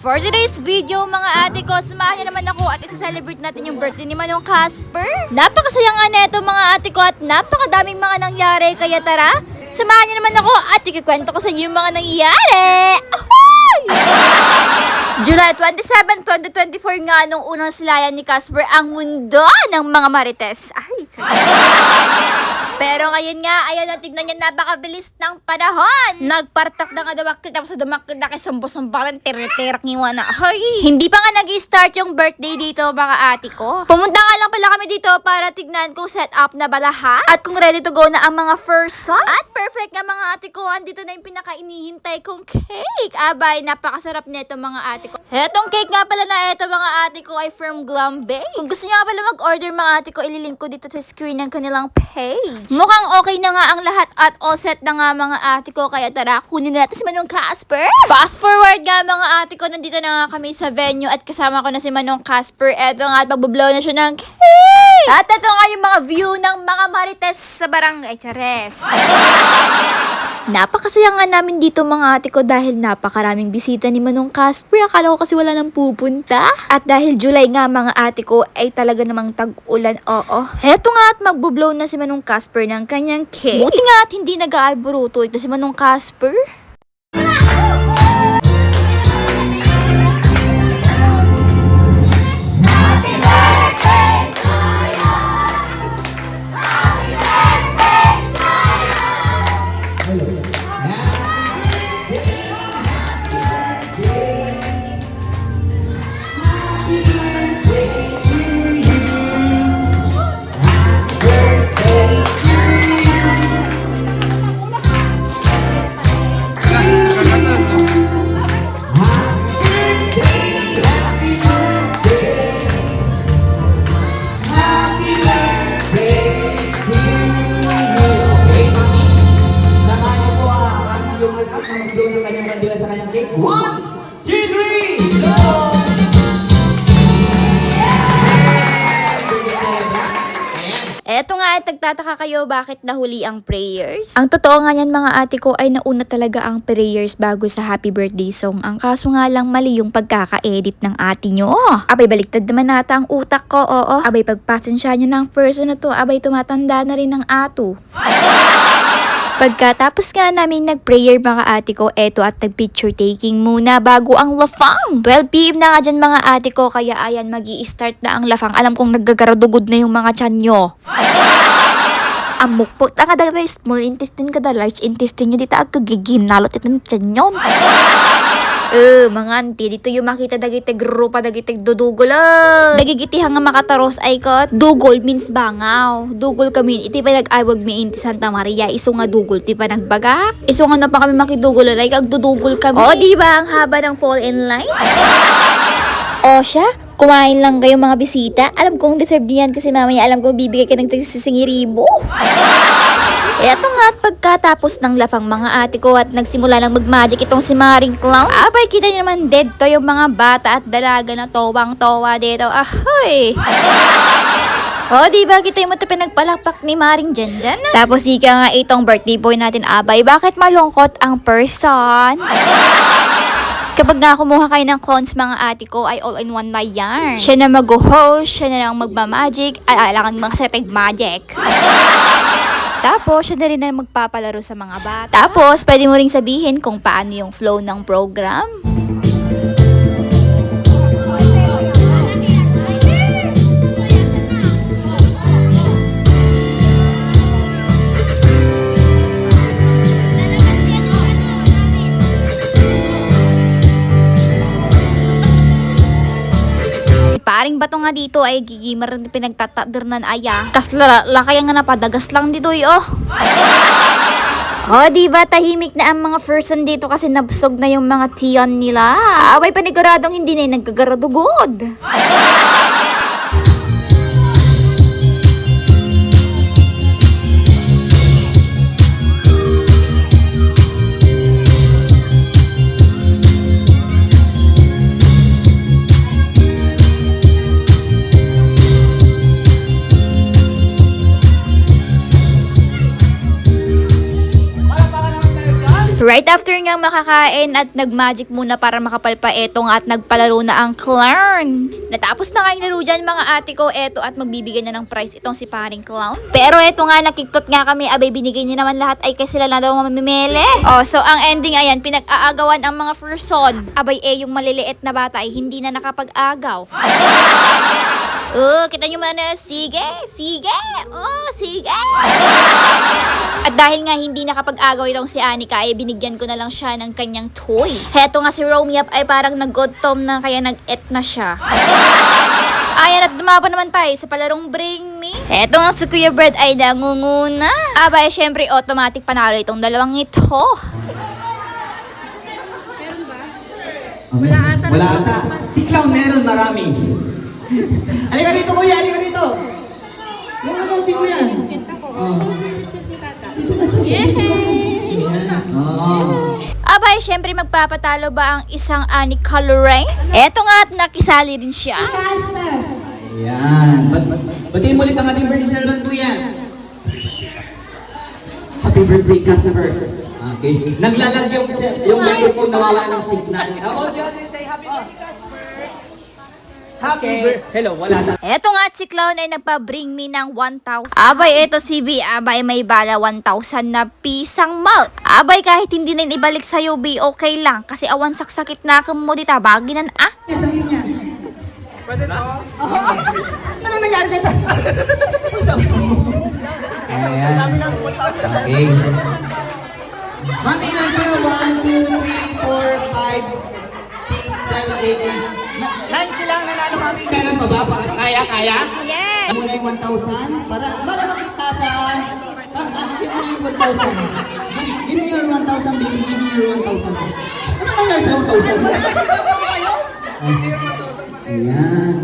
For today's video, mga ate ko, samahan niyo naman ako at isa-celebrate natin yung birthday ni Manong Casper. Napakasaya nga neto mga ate ko at napakadaming mga nangyari. Kaya tara, samahan niyo naman ako at ikikwento ko sa inyo yung mga nangyari. Ahoy! July 27, 2024 nga nung unang silayan ni Casper ang mundo ng mga marites. Ay, pero ngayon nga, ayan na, tignan niya, napakabilis ng panahon. Nagpartak na nga damakit ako sa damakit na kisambos-sambalan, tere-terak ngiwa na. Ay, hindi pa nga nag-start yung birthday dito, mga ate ko. Pumunta nga lang pala kami dito para tignan kung set up na ba lahat at kung ready to go na ang mga first son. At perfect nga mga ate ko, andito na yung pinaka-inihintay kong cake. Abay, napakasarap nito mga ate ko. Etong cake nga pala na ito mga ate ko ay from Glam Bakes. Kung gusto niyo nga pala mag-order mga ate ko, ililink ko dito sa screen ng kanilang page. Mukhang okay na nga ang lahat at all set na nga mga ate ko. Kaya tara, kunin na natin si Manong Casper. Fast forward nga mga ate ko, nandito na nga kami sa venue at kasama ko na si Manong Casper. Eto nga at magbublow na siya ng cake. At ito nga yung mga view ng mga marites sa barangay Chares. Napakasaya nga namin dito mga ate ko dahil napakaraming bisita ni Manong Casper. Akala ko kasi wala nang pupunta. At dahil July nga mga ate ko ay talaga namang tag-ulan. Oo. Heto nga at magbublow na si Manong Casper ng kanyang cake. Buti nga at hindi nag-aalboruto ito si Manong Casper. Eto nga at nagtataka kayo bakit nahuli ang prayers? Ang totoo nga yan mga ate ko ay nauna talaga ang prayers bago sa happy birthday song. Ang kaso nga lang mali yung pagkaka-edit ng ate nyo. Abay baliktad naman nata ang utak ko, oo. Abay pagpasensya nyo ng person na to, abay tumatanda na rin ng ato. Pagkatapos nga namin nag-prayer mga ate ko, eto at nag-picture taking muna bago ang lafang. 12 PM na nga dyan mga ate ko, kaya ayan magi-start na ang lafang. Alam kong nagagaradugod na yung mga tiyan nyo. Amok po, tanga da small intestine ka da, large intestine nyo, dito agkagiginalot ito ng tiyan nyo. Mga auntie, dito yung makita dagitig rupa, dagitig dudugol. Dagigitihan nga makataros ay kot. Dugol means bangaw. Dugol kami, iti pa nag-awag mi inti Santa Maria. Iso nga dugol, ti pa nagbagak. Iso nga na pa kami makidugol, like agdudugol kami. O, diba ang haba ng fall in line? O siya, kumain lang kayo mga bisita. Alam kong deserve niyan kasi mamaya alam kong bibigay ka ng tagsisingiribo. Eto nga at pagkatapos ng lafang mga ate ko at nagsimula lang mag-magic itong si Maring Clown. Abay, kita nyo naman dead to yung mga bata at dalaga na towang-towa dito. Ahoy! O, diba kita yung pinagpalapak ni Maring Janjan? Tapos ika nga itong birthday boy natin, abay, bakit malungkot ang person? Kapag nga kumuha kayo ng clones mga ate ko ay all-in-one na yan. Siya na mag-host, siya na lang magmamagic, at alangan mga sepeg magic. Tapos, siya na rin na magpapalaro sa mga bata. Tapos, pwede mo ring sabihin kung paano yung flow ng program. Paring bato nga dito ay gigimar rin pinagtatadernan aya. Kasla kaya nga napadagas lang dito oh. O, diba tahimik na ang mga person dito kasi nabsog na yung mga tiyan nila. Abay paniguradong hindi na yung nagkagaradugod. Right after nga makakain at nag-magic muna para makapalpa eto nga at nagpalaro na ang clown. Natapos na nga yung laro dyan mga ate ko eto at magbibigay na ng prize itong si paring clown. Pero eto nga nakiktot nga kami abay binigay niya naman lahat ay kasi sila na daw mamimili. Oh, so ang ending ayan pinag-aagawan ang mga person. Abay yung maliliit na bata ay hindi na nakapag-agaw. Oh, kita nyo man sige, sige, oh, sige. At dahil nga hindi nakapag-agaw itong si Anika, ay binigyan ko na lang siya ng kanyang toys. Heto nga si Romiap ay parang nag-gutom na kaya nag-et na siya. Ayan at dumapa naman tayo sa palarong Bring Me. Heto nga si Kuya Brad ay nangunguna. Abay, syempre automatic panalo itong dalawang ito. Wala ata. Si Clown meron marami. Halika dito kuya, halika dito. Yung ano si kuya? Oh. Dito na siya. Oh. Abay, syempre magpapatalo ba ang isang Anika Lorraine? Eto nga at nakisali rin siya. Ayan. Batiin mo ulit ang ating birthday servant kuya. Happy birthday customer. Okay. Naglalag yung microphone nawala ng signal. How about you say happy birthday customer? Happy birthday. Hello, wala na. Eto nga at si Clown ay nagpa-bring me ng 1,000. Abay, eto si B. Abay, may bala 1,000 na pisang malt. Abay, kahit hindi na ibalik sa'yo, B, okay lang. Kasi awan saksakit na mo dita. Baginan, ah. Pwede to? Ano nangyari ka sa... Ayan. Okay. Mami, nandiyo. 1, 2, 3, 4, 5, 6, 7, 8, 9. 9 silang nanalo, Mami. Kailan pa ba? Kaya? Yes! Muna yung 1,000 para makita sa... Give me yung 1,000. Give me your 1,000, baby. Give me your 1,000. Ano nangyari sa 1,000? Ayan.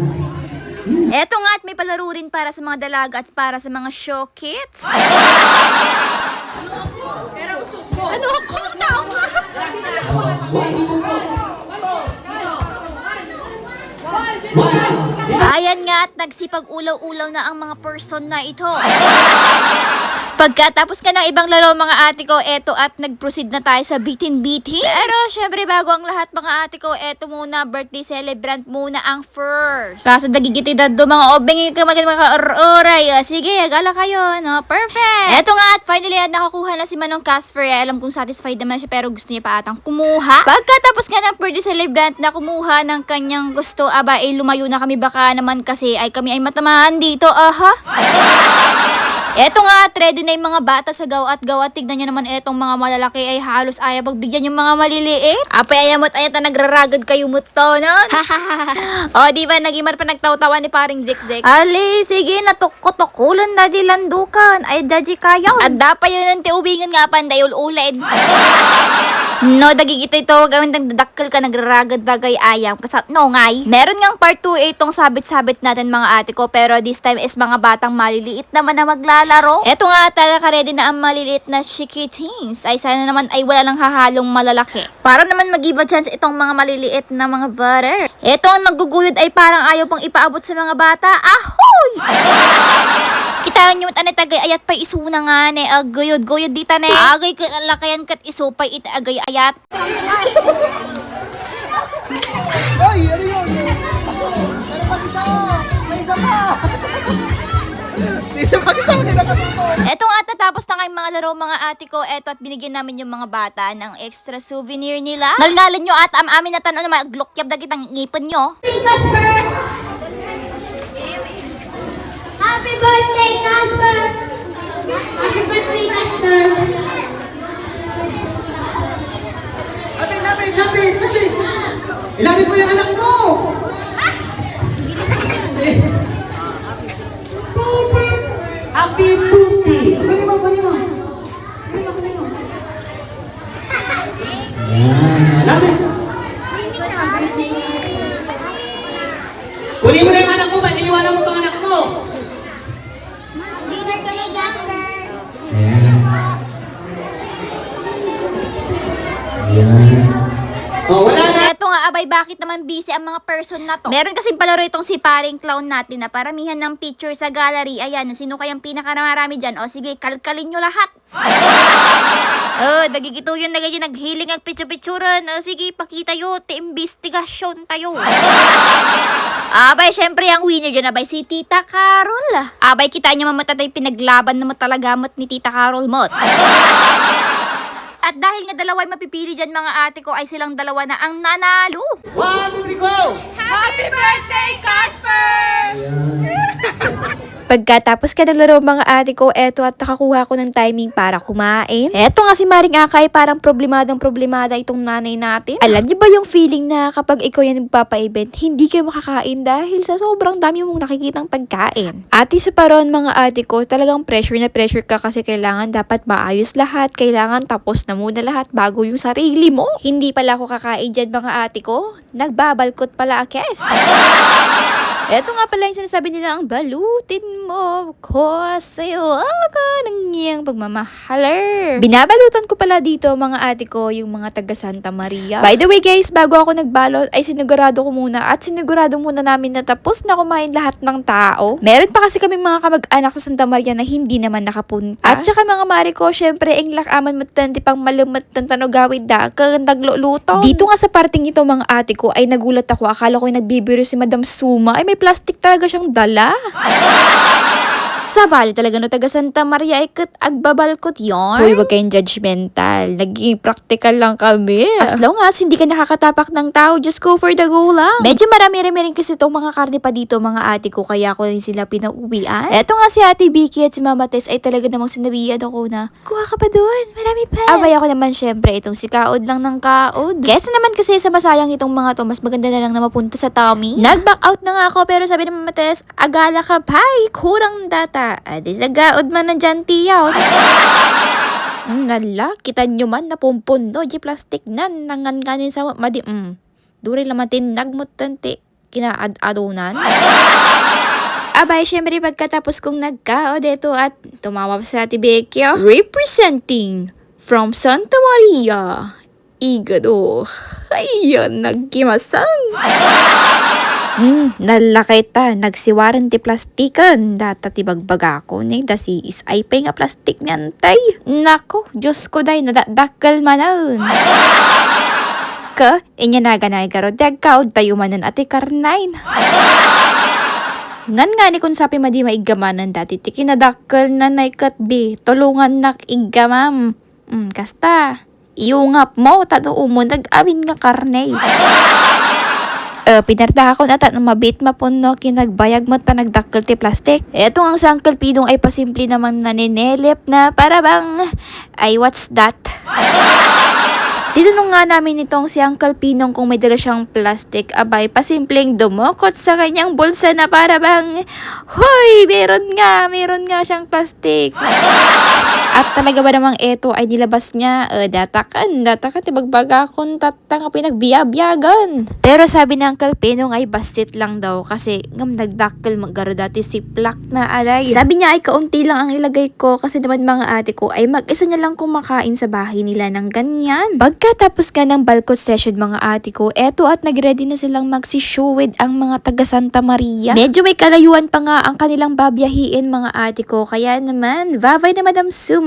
Eto nga at may palaro rin para sa mga dalaga at para sa mga show kits. Ano ako? Tama! Ayan nga at nagsipag-ulaw-ulaw na ang mga person na ito. Pagkatapos ka ng ibang laro mga ate ko, eto at nag-proceed na tayo sa bitin-bitin. Pero syempre bago ang lahat mga ate ko, eto muna, birthday celebrant muna ang first. Kaso dagigitidad do mga obeng ka mga sige, gala kayo, no? Perfect! Eto nga at finally at nakakuha na si Manong Casper. Alam kong satisfied naman siya pero gusto niya pa atang kumuha. Pagkatapos nga ng birthday celebrant na kumuha ng kanyang gusto, aba lumayo na kami baka naman kasi ay kami ay matamahan dito, aha. Eto nga, ready na yung mga bata sa gaw-at tignan nyo naman etong mga malalaki ay halos ayaw pagbigyan yung mga maliliit. Apay ayamot ayata nagraragad kayo muto nun. O di ba naging pa nagtaw-tawa ni paring Zik-Zik. Ali, sige natukot-tukulan daddy landukan. Ay daddy kayo. At dapat yun ang tiubingan nga panday ululid. No, dagigito ito, gawin ng dadakkel ka, nagraragad dagay ayam. Kasat, no, ngay. Meron ngang part 2 itong sabit-sabit natin mga ate ko, pero this time is mga batang maliliit naman na maglalaro. Eto nga, talaga ready na ang maliliit na chikitings. Ay, sana naman ay wala lang hahalong malalaki. Para naman mag-give a chance itong mga maliliit na mga butter. Eto ang nagguguyod ay parang ayaw pang ipaabot sa mga bata. Ahoy! Kita nyo at tagay ayat pa isu na nga ne guyod dita ne agay ka lakayan kat isu pa agay ayat. Hoy, ano yun? May isa pa! Eto nga at natapos na kayong mga laro mga ate ko. Eto at binigyan namin yung mga bata ng extra souvenir nila. Nalngalan nyo at amin na tanong na maglukyab na kitang ngipon nyo. Happy birthday, Casper! Happy birthday, Casper! Lapit! Ilapit mo yung anak mo! Happy birthday! Kunin mo! Lapit! Kunin mo na yung anak mo! Ba't iniwanan mo itong anak mo? Happy birthday, Casper! Ayan. Oh, wala na! Eto nga, abay, bakit naman busy ang mga person na to? Meron kasing palaro itong si paring clown natin na paramihan ng picture sa gallery. Ayan, sino kayang pinakamarami dyan? O sige, kalkalin nyo lahat. Dagigito yun na ganyan, naghiling ang picture-picturean. Sige, pakita yo, te-investigasyon tayo. Abay, syempre ang winner dyan, abay, si Tita Carol. Abay, kita nyo mamatay pinaglaban na matalagamot ni Tita Carol Mot. At dahil nga dalawa ay mapipili dyan mga ate ko, ay silang dalawa na ang nanalo. 1, 2, 3, go! Happy birthday, Casper! Pagkatapos ka naglaro mga ate ko, eto at nakakuha ko ng timing para kumain. Eto nga si Maring Akay, parang problemadang-problemada itong nanay natin. Alam niyo ba yung feeling na kapag ikaw yung nagpapa-event, hindi kayo makakain dahil sa sobrang dami mong nakikitang pagkain. Ate sa paron mga ate ko, talagang pressure na pressure ka kasi kailangan dapat maayos lahat, kailangan tapos na muna lahat bago yung sarili mo. Hindi pala ako kakain dyan mga ate ko, nagbabalkot pala akes. Eto nga pala yung sinasabi nila, ang balutin mo ko sa'yo ako ng iyang pagmamahaler. Binabalutan ko pala dito mga ate ko yung mga taga Santa Maria. By the way guys, bago ako nagbalot ay sinigurado ko muna at sinigurado muna namin na tapos na kumain lahat ng tao. Meron pa kasi kaming mga kamag-anak sa Santa Maria na hindi naman nakapunta. At saka mga mari ko, syempre ang lakaman mo tanti pang malumot ng tanogawid da kang nagluluto. Dito nga sa parting ito mga ate ko ay nagulat ako, akala ko yung nagbibiro si Madam Suma ay may plastic talaga siyang dala. Sabali talaga no taga Santa Maria ay agbabalkot yon. Hoy, wag kayong judgmental. Naging practical lang kami. As long as hindi ka nakakatapak ng tao, just go for the go lang. Medyo marami-rami rin kasi itong mga karne pa dito mga ate ko, kaya ko rin sila pinauwian. Eto nga si Ate Vicky at si Mama Tess ay talaga namang sinabihan ako na, kuha ka pa doon, marami pa. Abay ako naman syempre itong si kaod lang ng kaod. Kesa naman kasi sa masayang itong mga to, mas maganda na lang na mapunta sa Tommy. Nag-back out na nga ako pero sabi ng Mama Tess, agala ka pa, kurang data. Adi sa gaod man nandyan tiyaw. Nala, kita nyo man napumpundo di plastik nan nangan kanin sa madi. Duri lamatin nagmut tanti kinaad-adunan. Abay, syempre pagkatapos kong nagkaod ito at tumawag sa Ate Becchio. Representing from Santa Maria, Igado. Ayan, nagkimasang. Nalakay ta, nagsiwaran ti plastikan, data ti bagbaga ko ni, dasi is ay pa nga plastik niyan tay. Nako, Diyos ko day, nadadakal manan. Inya na ganay garo, dagkaod tayo manan ati karnain. Ngan nga ni kung sabi madi maigamanan dati, ti kinadakal na naikatbi, tulungan nak igamam. Kasta, iungap mo, tano mo, nag-amin nga karne. Pinarda ako na na mabit mapuno kinagbayag mo ta nagdakkel ti plastic. Eto ang sa Uncle Pidong ay pasimple naman naninelep na para bang ay what's that? Tinanong nga namin itong si Uncle Pinong kung may dala siyang plastic. Abay, pasimpleng dumukot sa kanyang bulsa na para bang, hoy, meron nga siyang plastic. At talaga ba namang eto ay nilabas niya? Datakan, tibagbaga akong tatang pinagbiyabiyagan. Pero sabi ng Uncle Pinong ay bastit lang daw kasi ngam nagdakkel magaro dati si plak na alay. Sabi niya ay kaunti lang ang ilagay ko kasi naman mga ate ko ay mag-isa niya lang kumakain sa bahay nila ng ganyan. Pagkatapos ka ng balcot session mga ate ko, eto at nagready na silang magsi-showed ang mga taga Santa Maria. Medyo may kalayuan pa nga ang kanilang babiyahiin mga ate ko, kaya naman, vavay na Madam Suma.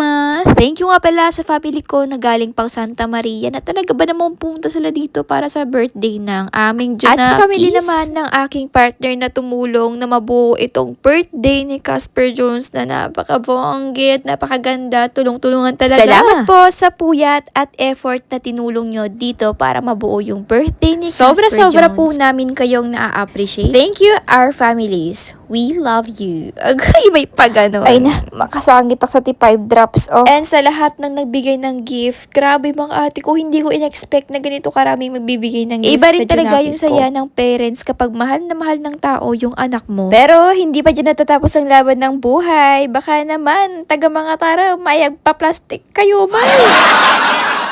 Thank you nga pala sa family ko na galing pang Santa Maria na talaga ba namang pumunta sila dito para sa birthday ng aming Junakis. At sa family naman ng aking partner na tumulong na mabuo itong birthday ni Casper Jones na napakabonggi at napakaganda. Tulong-tulungan talaga. Salamat po sa puyat at effort na tinulong nyo dito para mabuo yung birthday ni Casper Jones. Sobra po namin kayong na-appreciate. Thank you, our families. We love you. Agay, may pagano. Ay na, makasangit ako sa T5 drops, oh. And sa lahat ng nagbigay ng gift, grabe mga ate ko, hindi ko in-expect na ganito karaming magbibigay ng gift. Iba rin talaga yung saya ng parents kapag mahal na mahal ng tao yung anak mo. Pero hindi pa dyan natatapos ang laban ng buhay. Baka naman, taga mga tara, mayag pa plastic kayo man.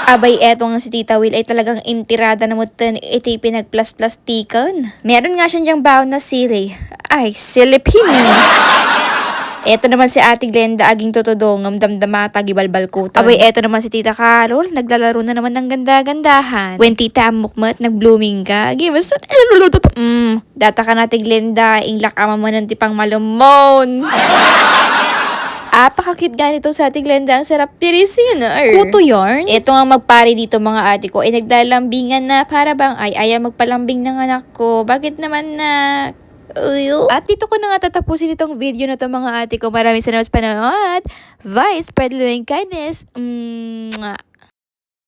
Abay, eto nga si Tita Will ay talagang intirada na mo iti pinagplas-plastikan. Meron nga siya diyang baon na sili. Ay, silipin. Eto naman si Ate Glenda, aging totodongam, damdamata, gibalbal ko. Abay, eto naman si Tita Carol, naglalaro na naman ng ganda-gandahan. When Tita Amukmat, nag-blooming ka. Basta, data ka na, Ate Glenda, inglak ama mo ng tipang malumon. Apaka-cute nga nito sa Ate Glenda. Ang sarap pirisin. Kuto yarn. Ito nga magpari dito mga ate ko. Ay naglalambingan na para bang ay ayaw magpalambing ng anak ko. Bakit naman na... Uyo. At dito ko na nga tatapusin itong video na to mga ate ko. Maraming salamat sa panonood. Vice, spread loving kindness.